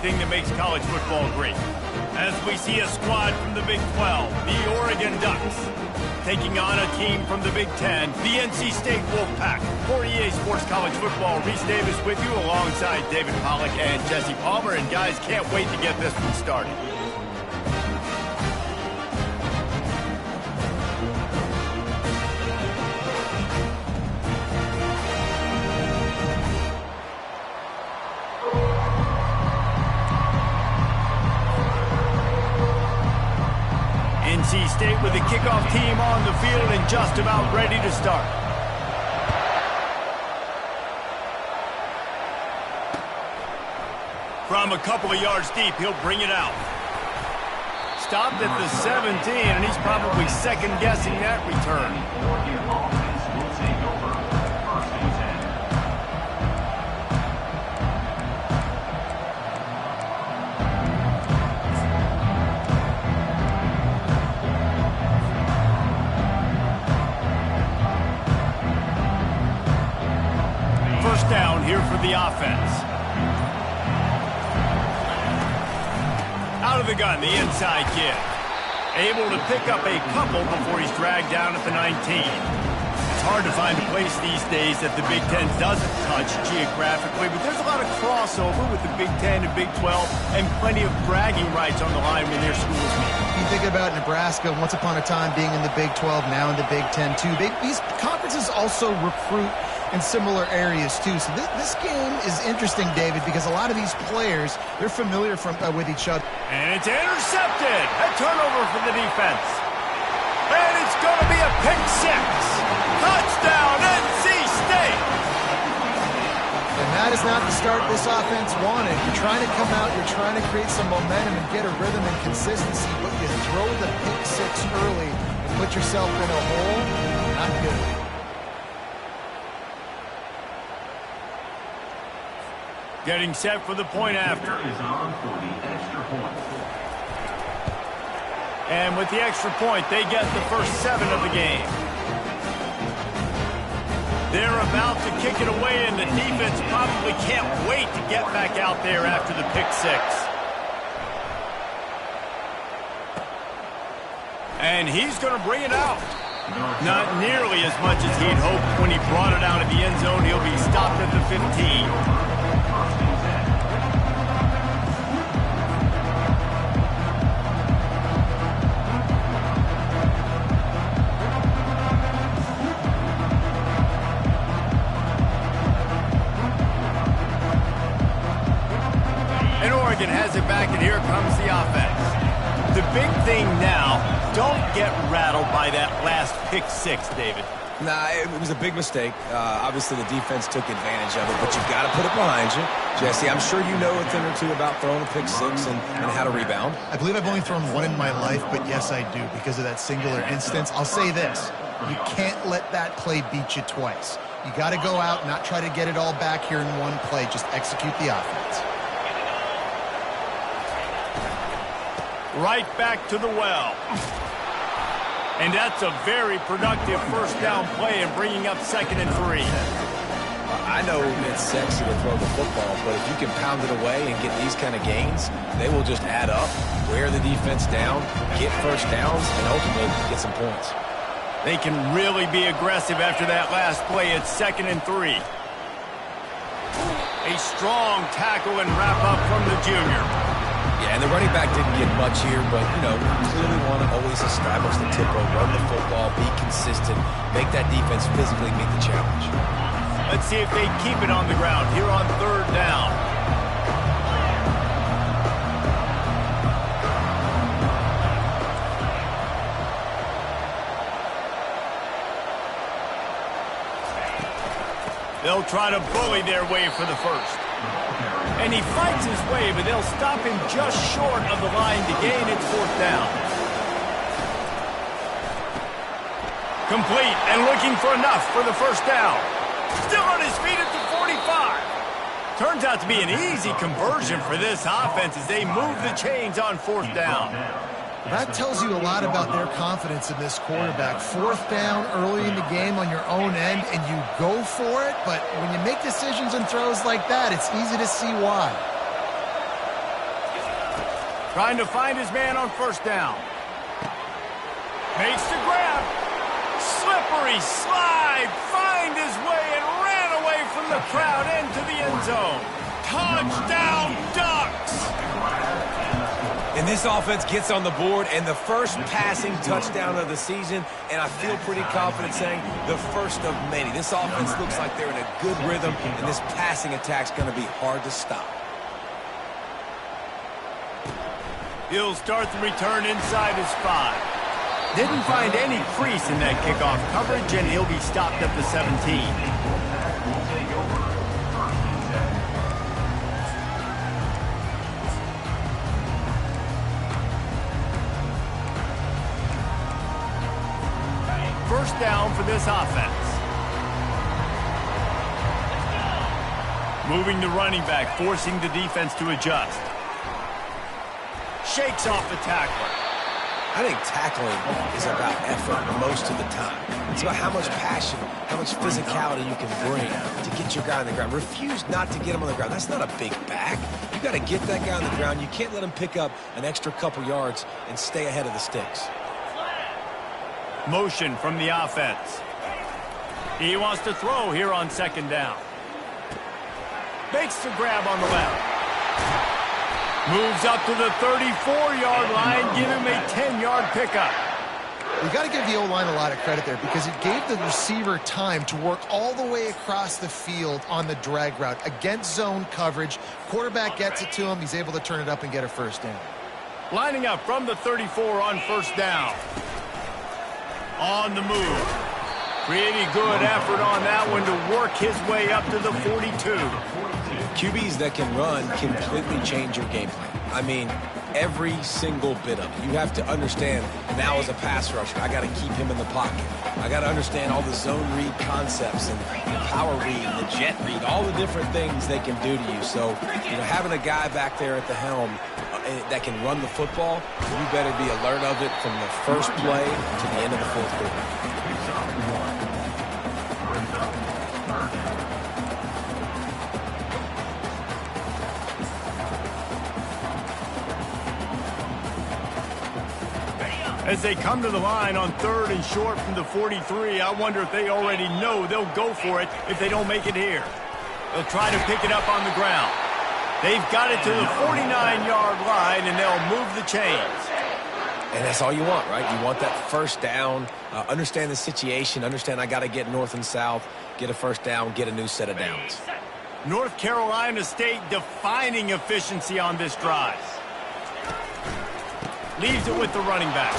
everything that makes college football great. As we see a squad from the Big 12, the Oregon Ducks, taking on a team from the Big 10, the NC State Wolfpack. For EA Sports College Football, Reese Davis with you alongside David Pollack and Jesse Palmer. And guys, can't wait to get this one started. NC State with the kickoff team on the field and just about ready to start. From a couple of yards deep, he'll bring it out. Stopped at the 17, and he's probably second-guessing that return. First down here for the offense. Out of the gun, the inside kid. Able to pick up a couple before he's dragged down at the 19. It's hard to find a place these days that the Big Ten doesn't touch geographically, but there's a lot of crossover with the Big Ten and Big 12 and plenty of bragging rights on the line when their schools meet. You think about Nebraska once upon a time being in the Big 12, now in the Big 10 too. These conferences also recruit in similar areas too. So this game is interesting, David, because a lot of these players, they're familiar with each other. And it's intercepted. A turnover for the defense. And it's going to be a pick six. Touchdown, NC State. And that is not the start this offense wanted. You're trying to come out, you're trying to create some momentum and get a rhythm and consistency, but you throw the pick six early and put yourself in a hole. Not good. Getting set for the point after. And with the extra point, they get the first 7 of the game. They're about to kick it away, and the defense probably can't wait to get back out there after the pick six. And he's going to bring it out. Not nearly as much as he'd hoped when he brought it out of the end zone. He'll be stopped at the 15. Has it back, and here comes the offense. The big thing now, don't get rattled by that last pick six, David. Nah, it was a big mistake. Obviously, the defense took advantage of it, but you've got to put it behind you. Jesse, I'm sure you know a thing or two about throwing a pick six and how to rebound. I believe I've only thrown one in my life, but yes, I do, because of that singular instance. I'll say this. You can't let that play beat you twice. You got to go out and not try to get it all back here in one play. Just execute the offense. Right back to the well. And that's a very productive first down play and bringing up 2nd and 3. I know it's sexy to throw the football, but if you can pound it away and get these kind of gains, they will just add up, wear the defense down, get first downs, and ultimately get some points. They can really be aggressive after that last play. It's 2nd and 3. A strong tackle and wrap up from the junior. Yeah, and the running back didn't get much here, but, you know, you clearly want to always establish the tempo, run the football, be consistent, make that defense physically meet the challenge. Let's see if they keep it on the ground here on 3rd down. They'll try to bully their way for the first. And he fights his way, but they'll stop him just short of the line to gain its 4th down. Complete and looking for enough for the first down. Still on his feet at the 45. Turns out to be an easy conversion for this offense as they move the chains on 4th down. That tells you a lot about their confidence in this quarterback. 4th down early in the game on your own end, and you go for it, but when you make decisions and throws like that, it's easy to see why. Trying to find his man on first down. Makes the grab. Slippery slide. Find his way and ran away from the crowd into the end zone. Touchdown, Ducks! And this offense gets on the board, and the first passing touchdown of the season, and I feel pretty confident saying the first of many. This offense looks like they're in a good rhythm, and this passing attack's going to be hard to stop. He'll start the return inside his 5. Didn't find any crease in that kickoff coverage, and he'll be stopped at the 17. First down for this offense. Moving the running back, forcing the defense to adjust. Shakes off the tackler. I think tackling is about effort most of the time. It's about how much passion, how much physicality you can bring to get your guy on the ground. Refuse not to get him on the ground. That's not a big back. You got to get that guy on the ground. You can't let him pick up an extra couple yards and stay ahead of the sticks. Motion from the offense. He wants to throw here on second down. Makes the grab on the left. Moves up to the 34-yard line. Give him a 10-yard pickup. You got to give the O-line a lot of credit there because it gave the receiver time to work all the way across the field on the drag route against zone coverage. Quarterback gets it to him. He's able to turn it up and get a first down. Lining up from the 34 on first down. On the move. Pretty good effort on that one to work his way up to the 42. QBs that can run completely change your game plan. I mean, every single bit of it. You have to understand now as a pass rusher, I got to keep him in the pocket. I got to understand all the zone read concepts and the power read and the jet read, all the different things they can do to you. So, having a guy back there at the helm that can run the football, you better be alert of it from the first play to the end of the fourth quarter. As they come to the line on third and short from the 43, I wonder if they already know they'll go for it if they don't make it here. They'll try to pick it up on the ground. They've got it to the 49-yard line, and they'll move the chains. And that's all you want, right? You want that first down, understand the situation, understand I got to get north and south, get a first down, get a new set of downs. North Carolina State defining efficiency on this drive. Leaves it with the running back.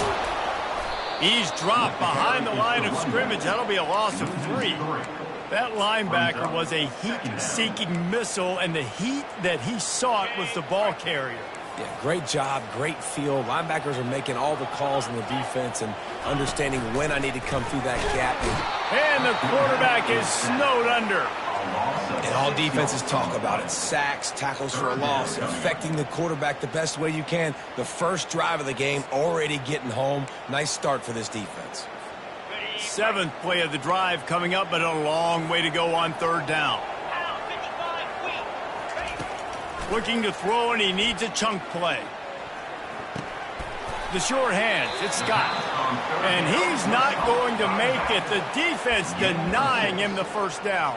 He's dropped behind the line of scrimmage. That'll be a loss of 3. That linebacker was a heat-seeking missile, and the heat that he sought was the ball carrier. Yeah, great job, great feel. Linebackers are making all the calls in the defense and understanding when I need to come through that gap. And the quarterback is snowed under. And all defenses talk about it. Sacks, tackles for a loss, affecting the quarterback the best way you can. The first drive of the game already getting home. Nice start for this defense. 7th play of the drive coming up, but a long way to go on third down. Looking to throw, and he needs a chunk play. The short hands, it's Scott. And he's not going to make it. The defense denying him the first down.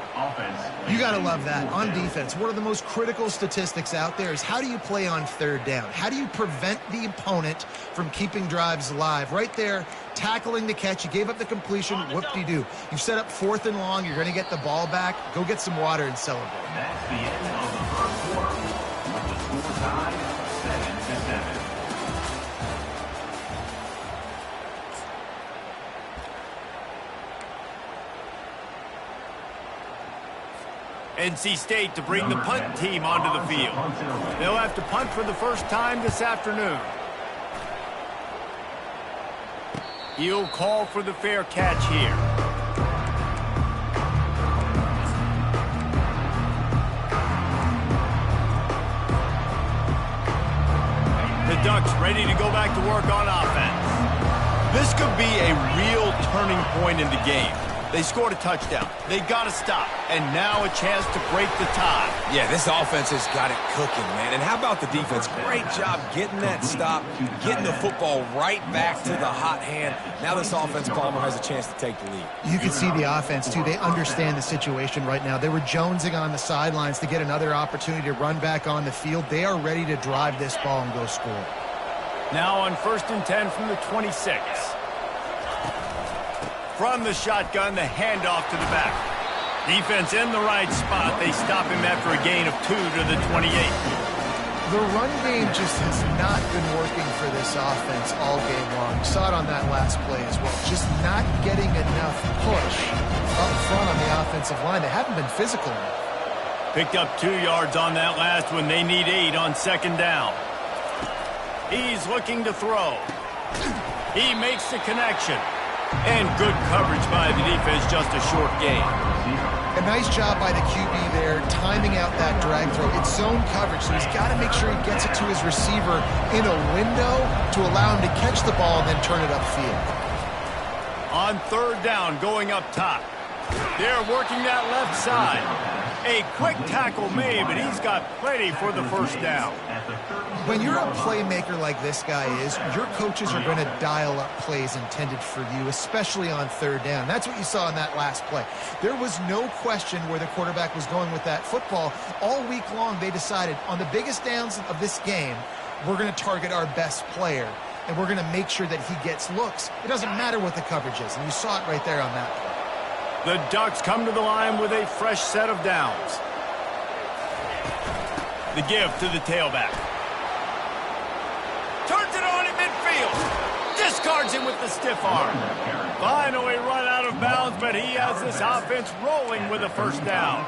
You got to love that. On defense, one of the most critical statistics out there is how do you play on third down? How do you prevent the opponent from keeping drives alive? Right there, tackling the catch. You gave up the completion. Whoop-de-doo. You've set up 4th and long. You're going to get the ball back. Go get some water and celebrate. That's the end of the first quarter. The score tied 7-7. NC State to bring the punt team onto the field. They'll have to punt for the first time this afternoon. He'll call for the fair catch here. The Ducks ready to go back to work on offense. This could be a real turning point in the game. They scored a touchdown. They got to stop. And now a chance to break the tie. Yeah, this offense has got it cooking, man. And how about the defense? Great job getting that stop, getting the football right back to the hot hand. Now this offense, Palmer, has a chance to take the lead. You can see the offense, too. They understand the situation right now. They were jonesing on the sidelines to get another opportunity to run back on the field. They are ready to drive this ball and go score. Now on 1st and 10 from the 26. From the shotgun, the handoff to the back. Defense in the right spot. They stop him after a gain of 2 to the 28. The run game just has not been working for this offense all game long. You saw it on that last play as well. Just not getting enough push up front on the offensive line. They haven't been physical enough. Picked up 2 yards on that last one. They need 8 on 2nd down. He's looking to throw. He makes the connection. And good coverage by the defense, just a short gain. A nice job by the QB there, timing out that drag throw. It's zone coverage, so he's got to make sure he gets it to his receiver in a window to allow him to catch the ball and then turn it upfield. On 3rd down, going up top. They're working that left side. A quick tackle made, but he's got plenty for the 1st down. When you're a playmaker like this guy is, your coaches are going to dial up plays intended for you, especially on 3rd down. That's what you saw in that last play. There was no question where the quarterback was going with that football. All week long, they decided on the biggest downs of this game, we're going to target our best player, and we're going to make sure that he gets looks. It doesn't matter what the coverage is, and you saw it right there on that play. The Ducks come to the line with a fresh set of downs. The give to the tailback. Turns it on in midfield. Discards him with the stiff arm. Finally run out of bounds, but he has this offense rolling with a 1st down.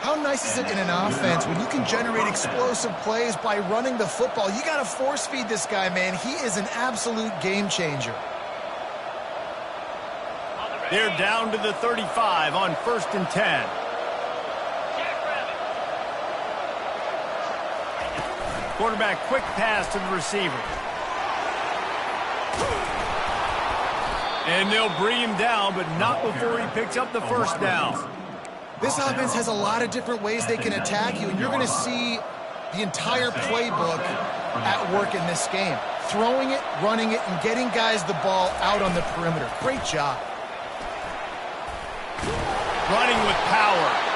How nice is it in an offense when you can generate explosive plays by running the football? You got to force feed this guy, man. He is an absolute game changer. They're down to the 35 on 1st and 10. Quarterback quick pass to the receiver. And they'll bring him down, but not before he picks up the 1st down. This offense has a lot of different ways they can attack you, and you're going to see the entire playbook at work in this game. Throwing it, running it, and getting guys the ball out on the perimeter. Great job. Running with power.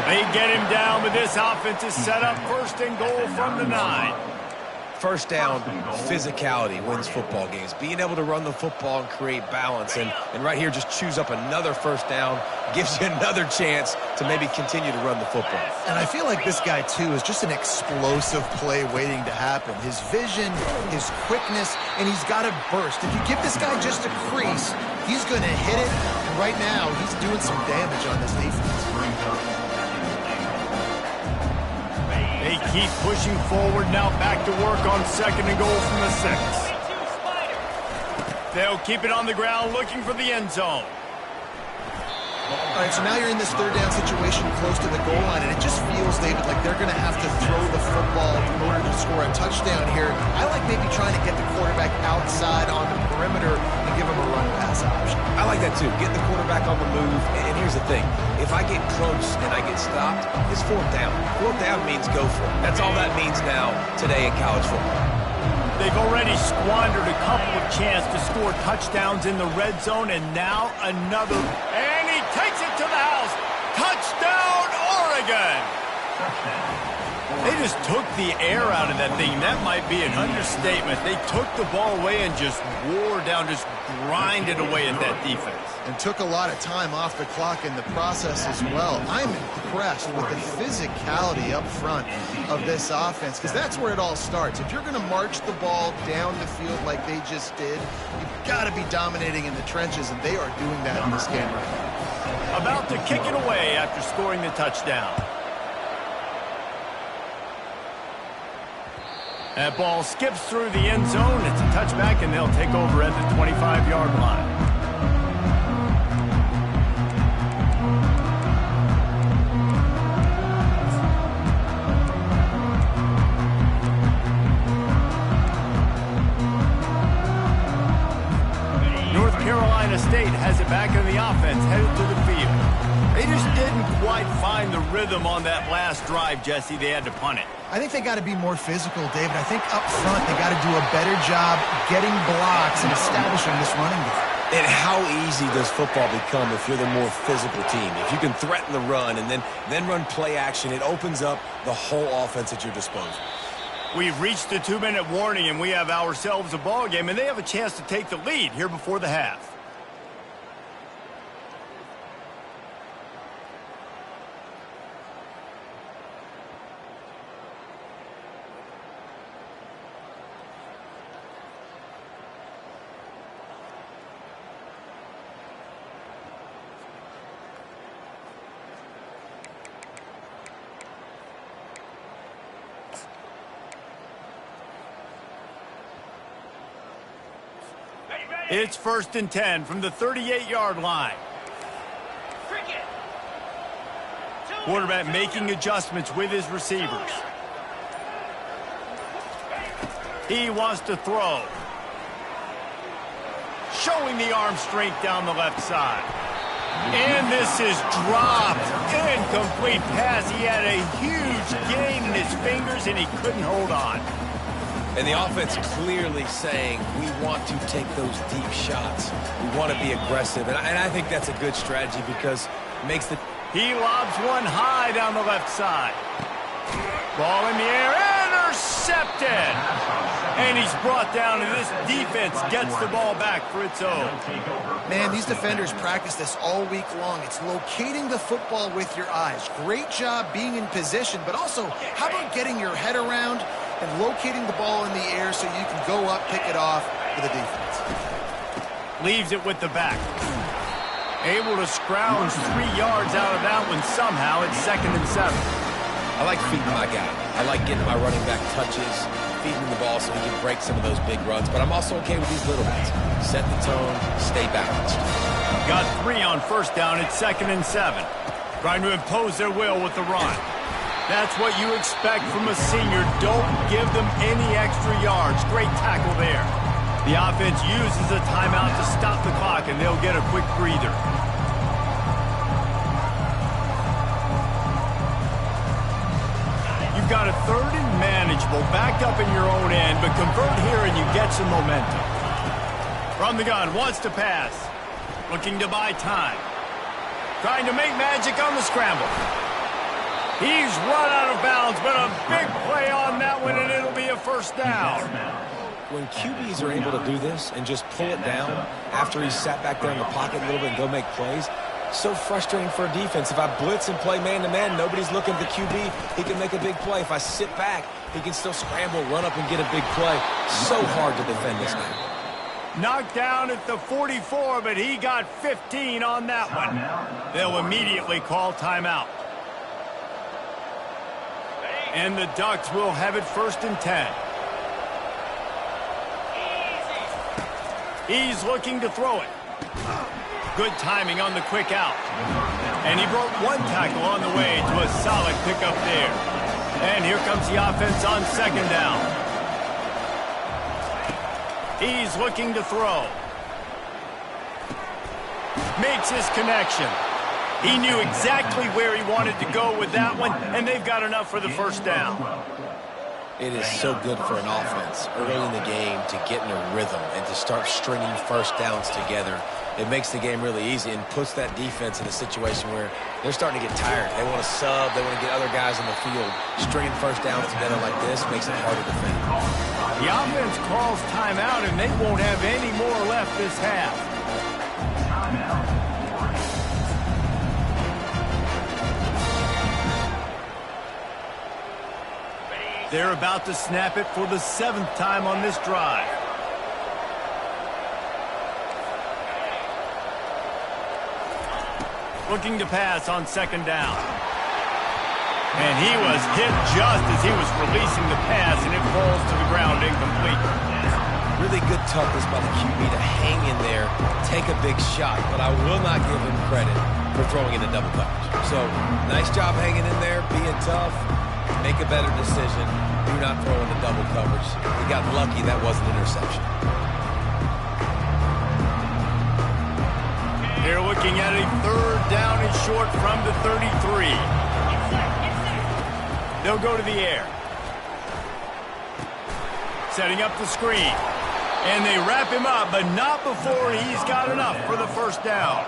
They get him down, but this offense is set up 1st and goal from the 9. 1st down, physicality wins football games. Being able to run the football and create balance. And right here, just choose up another 1st down. Gives you another chance to maybe continue to run the football. And I feel like this guy, too, is just an explosive play waiting to happen. His vision, his quickness, and he's got to burst. If you give this guy just a crease, he's going to hit it. And right now, he's doing some damage on this defense. They keep pushing forward, now back to work on 2nd and goal from the 6. They'll keep it on the ground, looking for the end zone. All right, so now you're in this 3rd down situation close to the goal line, and it just feels, David, like they're going to have to throw the football in order to score a touchdown here. I like maybe trying to get the quarterback outside on the perimeter and give him a run-pass option. I like that, too. Get the quarterback on the move. And here's the thing. If I get close and I get stopped, it's 4th down. 4th down means go for it. That's all that means now today in college football. They've already squandered a couple of chances to score touchdowns in the red zone, and now another. And he takes it to the house. Touchdown, Oregon! They just took the air out of that thing. That might be an understatement. They took the ball away and just wore down, just grinded away at that defense. And took a lot of time off the clock in the process as well. I'm impressed with the physicality up front of this offense, because that's where it all starts. If you're going to march the ball down the field like they just did, you've got to be dominating in the trenches, and they are doing that in this game right now. About to kick it away after scoring the touchdown. That ball skips through the end zone. It's a touchback, and they'll take over at the 25-yard line. State has it back in the offense, headed to the field. They just didn't quite find the rhythm on that last drive, Jesse. They had to punt it. I think they got to be more physical, David. I think up front they got to do a better job getting blocks and establishing this running game. And how easy does football become if you're the more physical team? If you can threaten the run and then run play action, it opens up the whole offense at your disposal. We've reached the 2-minute warning, and we have ourselves a ball game, and they have a chance to take the lead here before the half. It's 1st and 10 from the 38-yard line. Quarterback making adjustments with his receivers. He wants to throw. Showing the arm strength down the left side. And this is dropped. Incomplete pass. He had a huge gain in his fingers, and he couldn't hold on. And the offense clearly saying, we want to take those deep shots. We want to be aggressive. And I think that's a good strategy because it makes the... He lobs one high down the left side. Ball in the air. Intercepted. And he's brought down, and this defense gets the ball back for its own. Man, these defenders practice this all week long. It's locating the football with your eyes. Great job being in position, but also, how about getting your head around and locating the ball in the air so you can go up, pick it off for the defense. Leaves it with the back. Able to scrounge 3 yards out of that one somehow. It's 2nd and 7. I like feeding my guy. I like getting my running back touches, feeding the ball so he can break some of those big runs. But I'm also okay with these little ones. Set the tone, stay balanced. Got 3 on 1st down. It's 2nd and 7. Trying to impose their will with the run. That's what you expect from a senior. Don't give them any extra yards. Great tackle there. The offense uses a timeout to stop the clock, and they'll get a quick breather. You've got a 3rd and manageable, backed up in your own end, but convert here and you get some momentum. From the gun, wants to pass. Looking to buy time. Trying to make magic on the scramble. He's run out of bounds, but a big play on that one, and it'll be a 1st down. When QBs are able to do this and just pull it down after he's sat back there in the pocket a little bit and go make plays, so frustrating for a defense. If I blitz and play man-to-man, nobody's looking at the QB. He can make a big play. If I sit back, he can still scramble, run up, and get a big play. So hard to defend this guy. Knocked down at the 44, but he got 15 on that one. They'll immediately call timeout. And the Ducks will have it 1st and 10. He's looking to throw it. Good timing on the quick out. And he broke 1 tackle on the way to a solid pickup there. And here comes the offense on 2nd down. He's looking to throw. Makes his connection. He knew exactly where he wanted to go with that one, and they've got enough for the 1st down. It is so good for an offense early in the game to get in a rhythm and to start stringing 1st downs together. It makes the game really easy and puts that defense in a situation where they're starting to get tired. They want to sub. They want to get other guys on the field. Stringing 1st downs together like this makes it hard to defend. The offense calls timeout, and they won't have any more left this half. They're about to snap it for the 7th time on this drive. Looking to pass on 2nd down. And he was hit just as he was releasing the pass, and it falls to the ground incomplete. Really good toughness by the QB to hang in there, take a big shot, but I will not give him credit for throwing into double coverage. So, nice job hanging in there, being tough. Make a better decision. Do not throw into double coverage. He got lucky that wasn't an interception. They're looking at a third down and short from the 33. They'll go to the air. Setting up the screen. And they wrap him up, but not before he's got enough for the first down.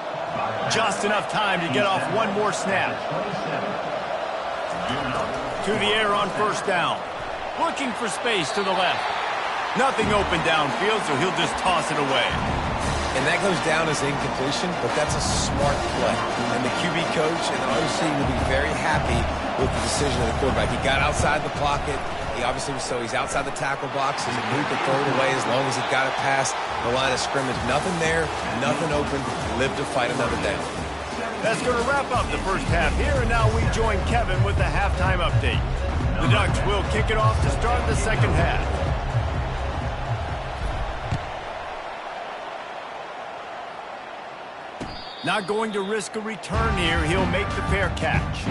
Just enough time to get off one more snap. To the air on first down. Looking for space to the left. Nothing open downfield, so he'll just toss it away. And that goes down as incompletion, but that's a smart play. And the QB coach and the OC will be very happy with the decision of the quarterback. He got outside the pocket. He obviously was so he's outside the tackle box. He knew he could throw it away as long as he got it past the line of scrimmage. Nothing there, nothing open. Live to fight another down. That's going to wrap up the first half here, and now we join Kevin with the halftime update. The Ducks will kick it off to start the second half. Not going to risk a return here. He'll make the fair catch.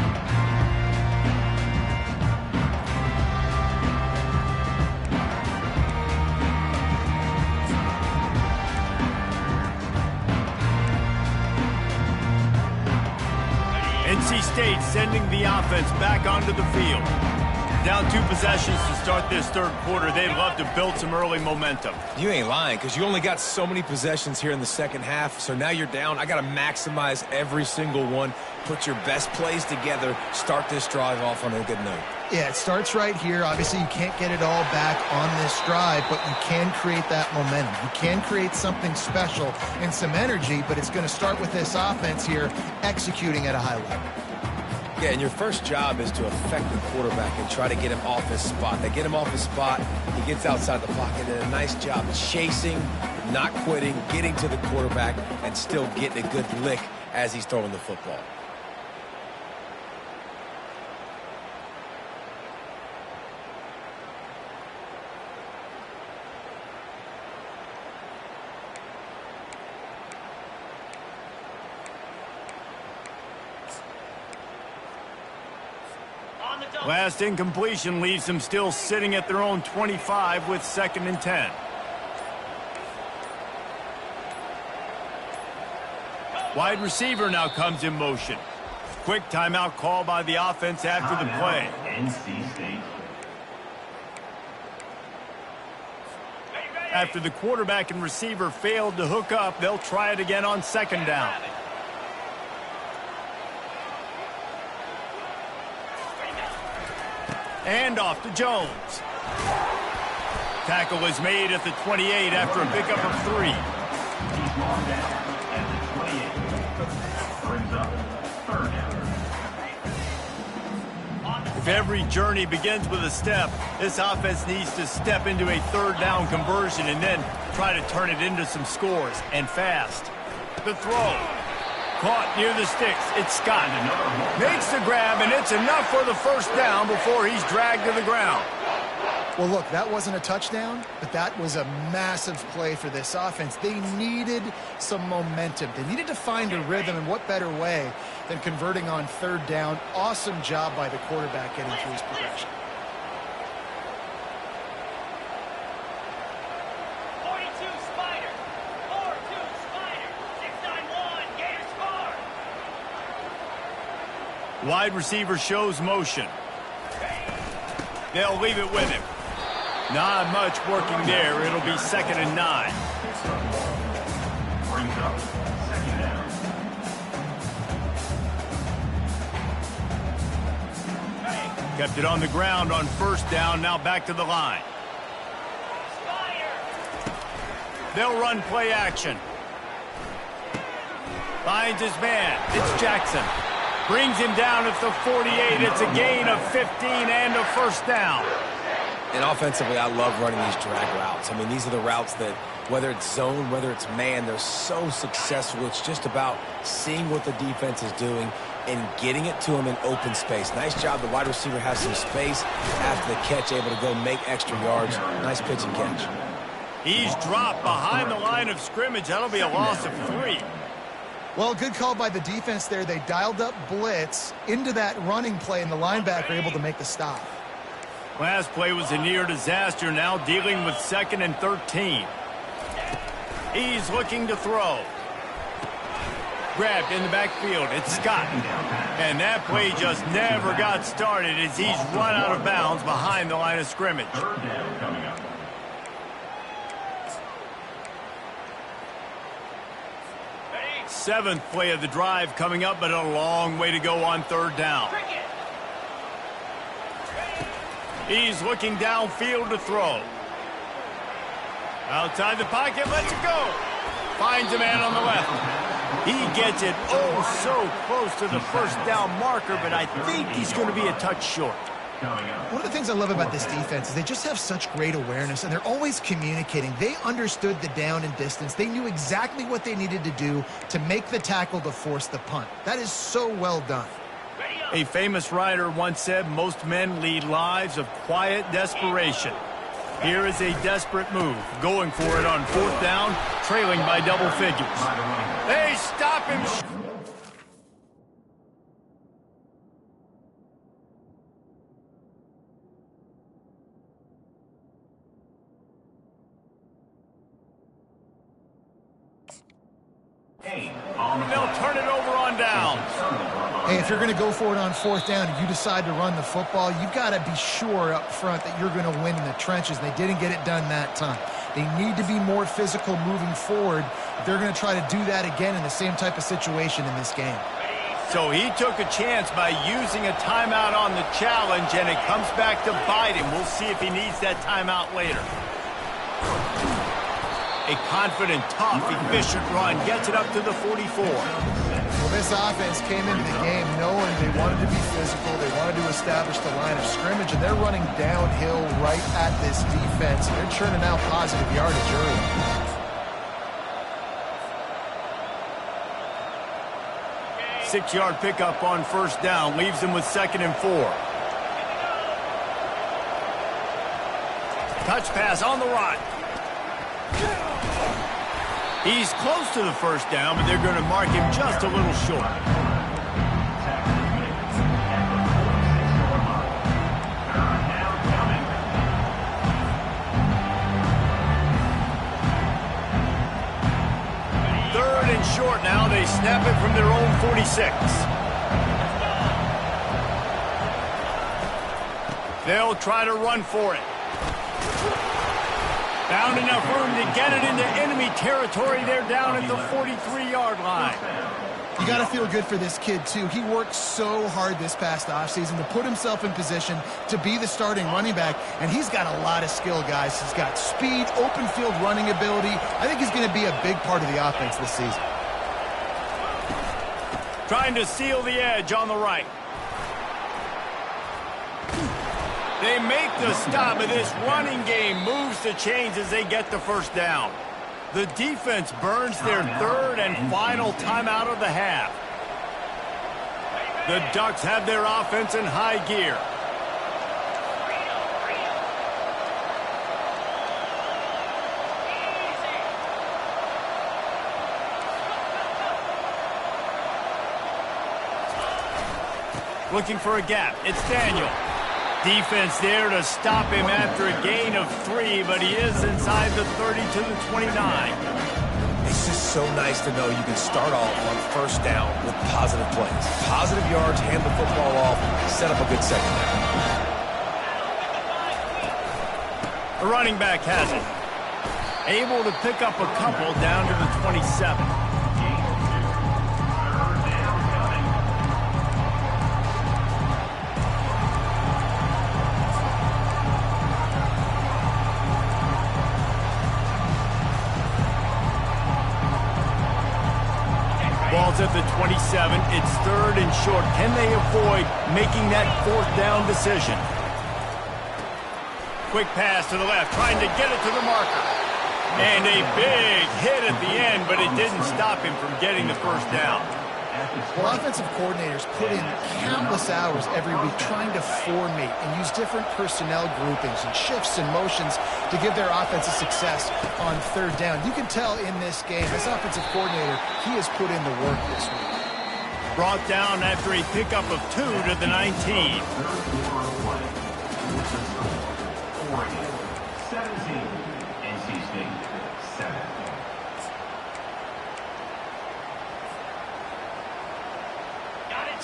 NC State sending the offense back onto the field. Down 2 possessions to start this third quarter. They'd love to build some early momentum. You ain't lying, because you only got so many possessions here in the second half, so now you're down. I got to maximize every single one, put your best plays together, start this drive off on a good note. Yeah, it starts right here. Obviously, you can't get it all back on this drive, but you can create that momentum. You can create something special and some energy, but it's going to start with this offense here executing at a high level. Yeah, and your first job is to affect the quarterback and try to get him off his spot. They get him off his spot, he gets outside the pocket, and a nice job chasing, not quitting, getting to the quarterback, and still getting a good lick as he's throwing the football. Last incompletion leaves them still sitting at their own 25 with 2nd and 10. Wide receiver now comes in motion. Quick timeout call by the offense after the play. NC State. After the quarterback and receiver failed to hook up, they'll try it again on 2nd down. And off to Jones. Tackle is made at the 28 after a pickup of 3. He's gone down at the 28. Brings up 3rd down. If every journey begins with a step, this offense needs to step into a 3rd down conversion and then try to turn it into some scores, and fast. The throw. Caught near the sticks. It's Scott. Makes the grab, and it's enough for the first down before he's dragged to the ground. Well, look, that wasn't a touchdown, but that was a massive play for this offense. They needed some momentum. They needed to find a rhythm, and what better way than converting on 3rd down. Awesome job by the quarterback getting through his progression. Wide receiver shows motion. They'll leave it with him. Not much working there. It'll be 2nd and 9. Brings up 2nd down. Kept it on the ground on 1st down. Now back to the line. They'll run play action. Finds his man. It's Jackson. Brings him down at the 48. It's a gain of 15 and a 1st down. And offensively, I love running these drag routes. I mean, these are the routes that, whether it's zone, whether it's man, they're so successful. It's just about seeing what the defense is doing and getting it to him in open space. Nice job. The wide receiver has some space after the catch, able to go make extra yards. Nice pitch and catch. He's dropped behind the line of scrimmage. That'll be a loss of 3. Well, good call by the defense there. They dialed up blitz into that running play, and the linebacker able to make the stop. Last play was a near disaster, now dealing with 2nd and 13. He's looking to throw. grabbed in the backfield. It's Scott. And that play just never got started as he's run out of bounds behind the line of scrimmage. Third down coming up. Seventh play of the drive coming up, but a long way to go on third down. He's looking downfield to throw. Outside the pocket, lets it go. Finds a man on the left. He gets it oh so close to the first down marker, but I think he's going to be a touch short. One of the things I love about this defense is they just have such great awareness, and they're always communicating. They understood the down and distance. They knew exactly what they needed to do to make the tackle to force the punt. That is so well done. A famous writer once said, most men lead lives of quiet desperation. Here is a desperate move, going for it on fourth down, trailing by double figures. They stop him. They'll turn it over on downs. Hey, if you're going to go for it on fourth down and you decide to run the football, you've got to be sure up front that you're going to win in the trenches. They didn't get it done that time. They need to be more physical moving forward if they're going to try to do that again in the same type of situation in this game. So he took a chance by using a timeout on the challenge, and it comes back to bite him. We'll see if he needs that timeout later. A confident, tough, efficient run gets it up to the 44. Well, this offense came into the game knowing they wanted to be physical, they wanted to establish the line of scrimmage, and they're running downhill right at this defense. They're churning out positive yardage early. Six-yard pickup on first down leaves them with 2nd and 4. Touch pass on the run. He's close to the first down, but they're going to mark him just a little short. Third and short now. They snap it from their own 46. They'll try to run for it. Found enough room to get it into enemy territory. They're down at the 43-yard line. You got to feel good for this kid, too. He worked so hard this past offseason to put himself in position to be the starting running back, and he's got a lot of skill, guys. He's got speed, open field running ability. I think he's going to be a big part of the offense this season. Trying to seal the edge on the right. They make the stop, but this running game moves the chains as they get the first down. The defense burns their third and final timeout of the half. The Ducks have their offense in high gear. Looking for a gap. It's Daniel. Defense there to stop him after a gain of 3, but he is inside the 30 to the 29. It's just so nice to know you can start off on first down with positive plays. Positive yards, hand the football off, set up a good second down. The running back has it. Able to pick up a couple down to the 27. Ball's at the 27. It's third and short. Can they avoid making that fourth down decision? Quick pass to the left, trying to get it to the marker. And a big hit at the end, but it didn't stop him from getting the first down. Well, offensive coordinators put in countless hours every week trying to formate and use different personnel groupings and shifts and motions to give their offensive success on third down. You can tell in this game, this offensive coordinator, he has put in the work this week. Brought down after a pickup of 2 to the 19. Third quarter of play. Oregon 17, NC State 7.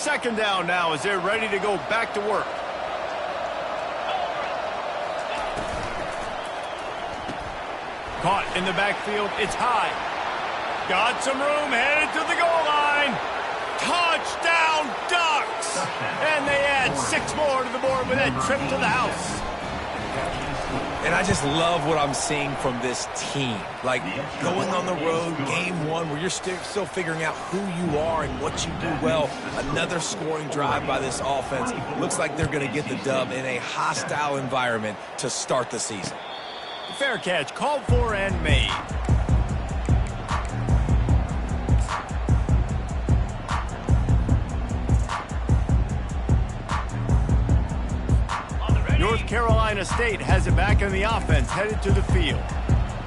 Second down now as they're ready to go back to work. Caught in the backfield. It's high. Got some room, headed to the goal line. Touchdown, Ducks! And they add 6 more to the board with that trip to the house. And I just love what I'm seeing from this team. Like, going on the road, game one, where you're still figuring out who you are and what you do well. Another scoring drive by this offense. Looks like they're going to get the dub in a hostile environment to start the season. Fair catch, called for and made. North Carolina State has it back in the offense, headed to the field.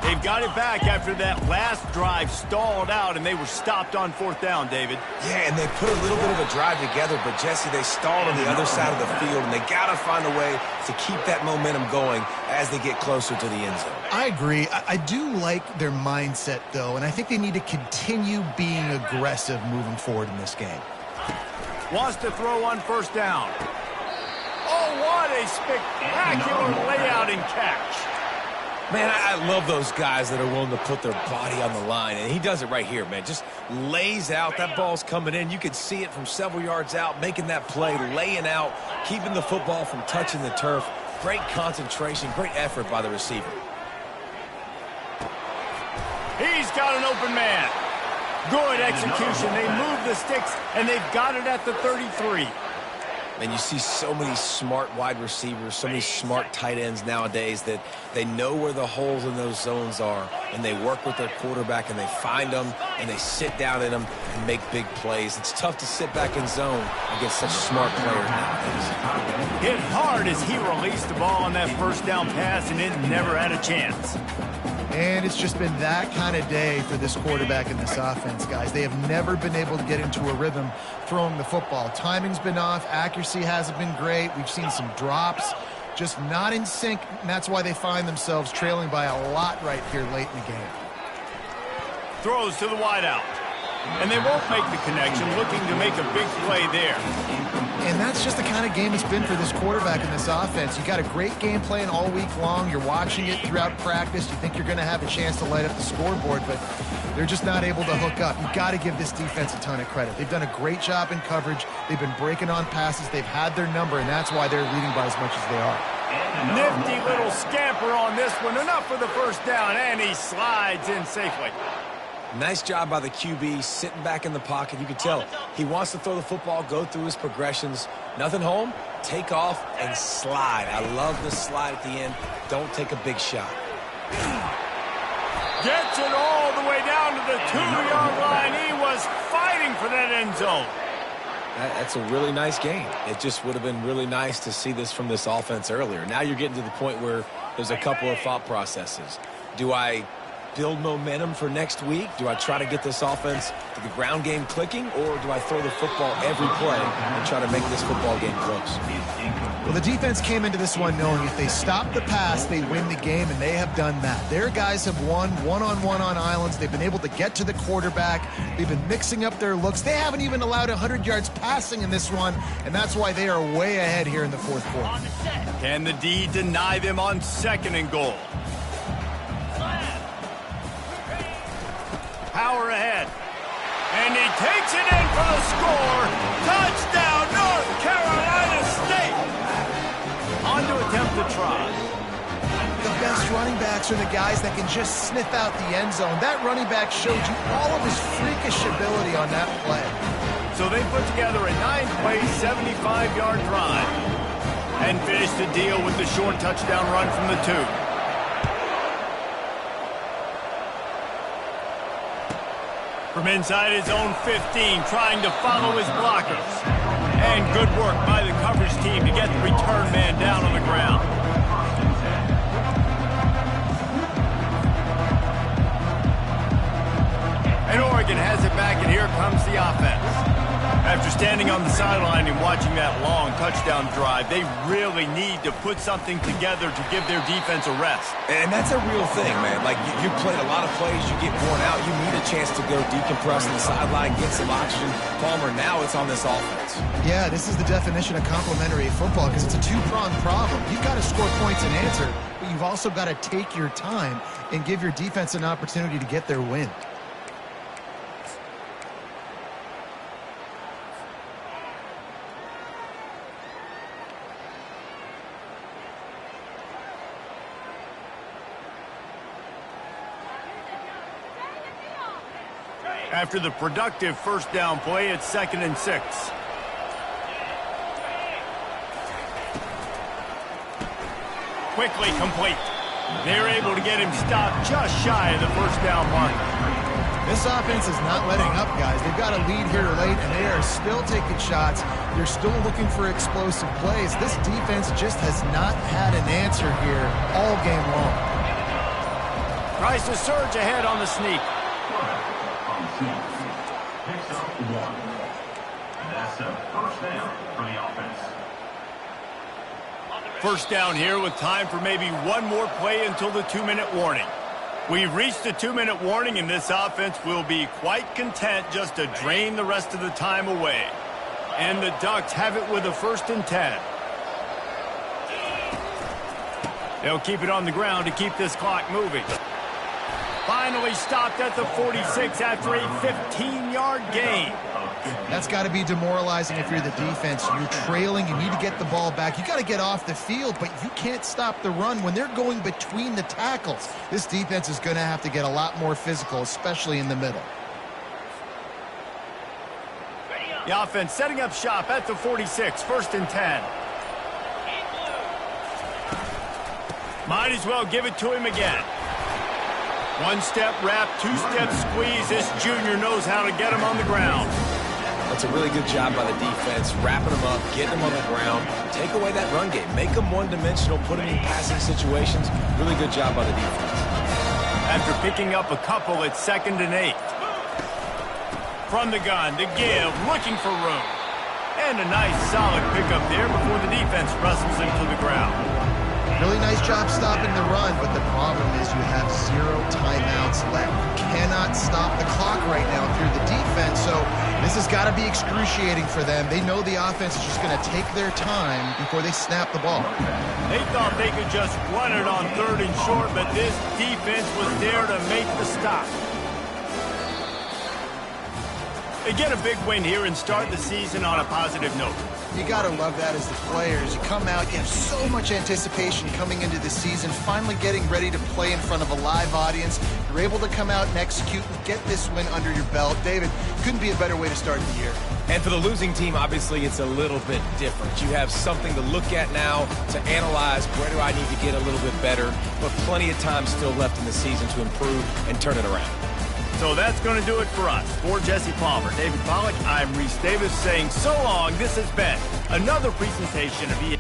They've got it back after that last drive stalled out, and they were stopped on 4th down, David. Yeah, and they put a little bit of a drive together, but, Jesse, they stalled on the other side of the field, and they got to find a way to keep that momentum going as they get closer to the end zone. I agree. I do like their mindset, though, and I think they need to continue being aggressive moving forward in this game. Wants to throw on 1st down. Oh, what a spectacular layout and catch. Man, I love those guys that are willing to put their body on the line, and he does it right here, man. Just lays out. That ball's coming in. You can see it from several yards out, making that play, laying out, keeping the football from touching the turf. Great concentration, great effort by the receiver. He's got an open man. Good execution. They move the sticks, and they've got it at the 33. And you see so many smart wide receivers, so many smart tight ends nowadays that they know where the holes in those zones are, and they work with their quarterback, and they find them, and they sit down in them and make big plays. It's tough to sit back in zone against such smart players nowadays. Hit hard as he released the ball on that 1st down pass, and it never had a chance. And it's just been that kind of day for this quarterback and this offense, guys. They have never been able to get into a rhythm throwing the football. Timing's been off. Accuracy hasn't been great. We've seen some drops, just not in sync, and that's why they find themselves trailing by a lot right here late in the game. Throws to the wideout. And they won't make the connection, looking to make a big play there. And that's just the kind of game it's been for this quarterback and this offense. You got a great game plan all week long. You're watching it throughout practice. You think you're going to have a chance to light up the scoreboard, but they're just not able to hook up. You've got to give this defense a ton of credit. They've done a great job in coverage. They've been breaking on passes. They've had their number, and that's why they're leading by as much as they are. Nifty little scamper on this one. Enough for the 1st down, and he slides in safely. Nice job by the QB, sitting back in the pocket. You can tell he wants to throw the football, go through his progressions. Nothing home, take off, and slide. I love the slide at the end. Don't take a big shot. Gets it all the way down to the 2-yard line. He was fighting for that end zone. That's a really nice game. It just would have been really nice to see this from this offense earlier. Now you're getting to the point where there's a couple of thought processes. Do I build momentum for next week? Do I try to get this offense to the ground game clicking, or do I throw the football every play and try to make this football game close? Well, the defense came into this one knowing if they stop the pass, they win the game, and they have done that. Their guys have won one-on-one on islands. They've been able to get to the quarterback. They've been mixing up their looks. They haven't even allowed 100 yards passing in this one, and that's why they are way ahead here in the 4th quarter. Can the D deny them on 2nd and goal? Power ahead. And he takes it in for the score. Touchdown, North Carolina State. On to attempt the try. The best running backs are the guys that can just sniff out the end zone. That running back showed you all of his freakish ability on that play. So they put together a 9-play, 75-yard drive and finished the deal with the short touchdown run from the 2. From inside his own 15, trying to follow his blockers. And good work by the coverage team to get the return man down on the ground. And Oregon has it back, and here comes the offense. After standing on the sideline and watching that long touchdown drive, they really need to put something together to give their defense a rest. And that's a real thing, man. Like, you played a lot of plays, you get worn out, you need a chance to go decompress on the sideline, get some oxygen. Palmer, now it's on this offense. Yeah, this is the definition of complementary football because it's a two-pronged problem. You've got to score points and answer, but you've also got to take your time and give your defense an opportunity to get their win. After the productive first down play, it's 2nd and 6. Quickly complete. They're able to get him stopped just shy of the first down mark. This offense is not letting up, guys. They've got a lead here late, and they are still taking shots. They're still looking for explosive plays. This defense just has not had an answer here all game long. Tries to surge ahead on the sneak. Picks up 1. And that's a first down for the offense. First down here with time for maybe one more play until the 2-minute warning. We've reached the 2-minute warning, and this offense will be quite content just to drain the rest of the time away. And the Ducks have it with a 1st and 10. They'll keep it on the ground to keep this clock moving. Finally stopped at the 46 after a 15-yard gain. That's got to be demoralizing if you're the defense. You're trailing. You need to get the ball back. You got to get off the field, but you can't stop the run when they're going between the tackles. This defense is going to have to get a lot more physical, especially in the middle. The offense setting up shop at the 46, 1st and 10. Might as well give it to him again. One-step wrap, two-step squeeze. This junior knows how to get him on the ground. That's a really good job by the defense, wrapping them up, getting them on the ground, take away that run game, make them one-dimensional, put them in passing situations. Really good job by the defense. After picking up a couple, it's 2nd and 8. From the gun, the give, looking for room. And a nice solid pickup there before the defense wrestles him to the ground. Really nice job stopping the run, but the problem is you have 0 timeouts left. You cannot stop the clock right now if you're the defense, so this has got to be excruciating for them. They know the offense is just going to take their time before they snap the ball. They thought they could just run it on 3rd and short, but this defense was there to make the stop. They get a big win here and start the season on a positive note. You got to love that as the players. You come out, you have so much anticipation coming into the season, finally getting ready to play in front of a live audience. You're able to come out and execute and get this win under your belt. David, couldn't be a better way to start the year. And for the losing team, obviously, it's a little bit different. You have something to look at now, to analyze where do I need to get a little bit better, but plenty of time still left in the season to improve and turn it around. So that's going to do it for us. For Jesse Palmer, David Pollack, I'm Reese Davis saying so long. This has been another presentation of EA.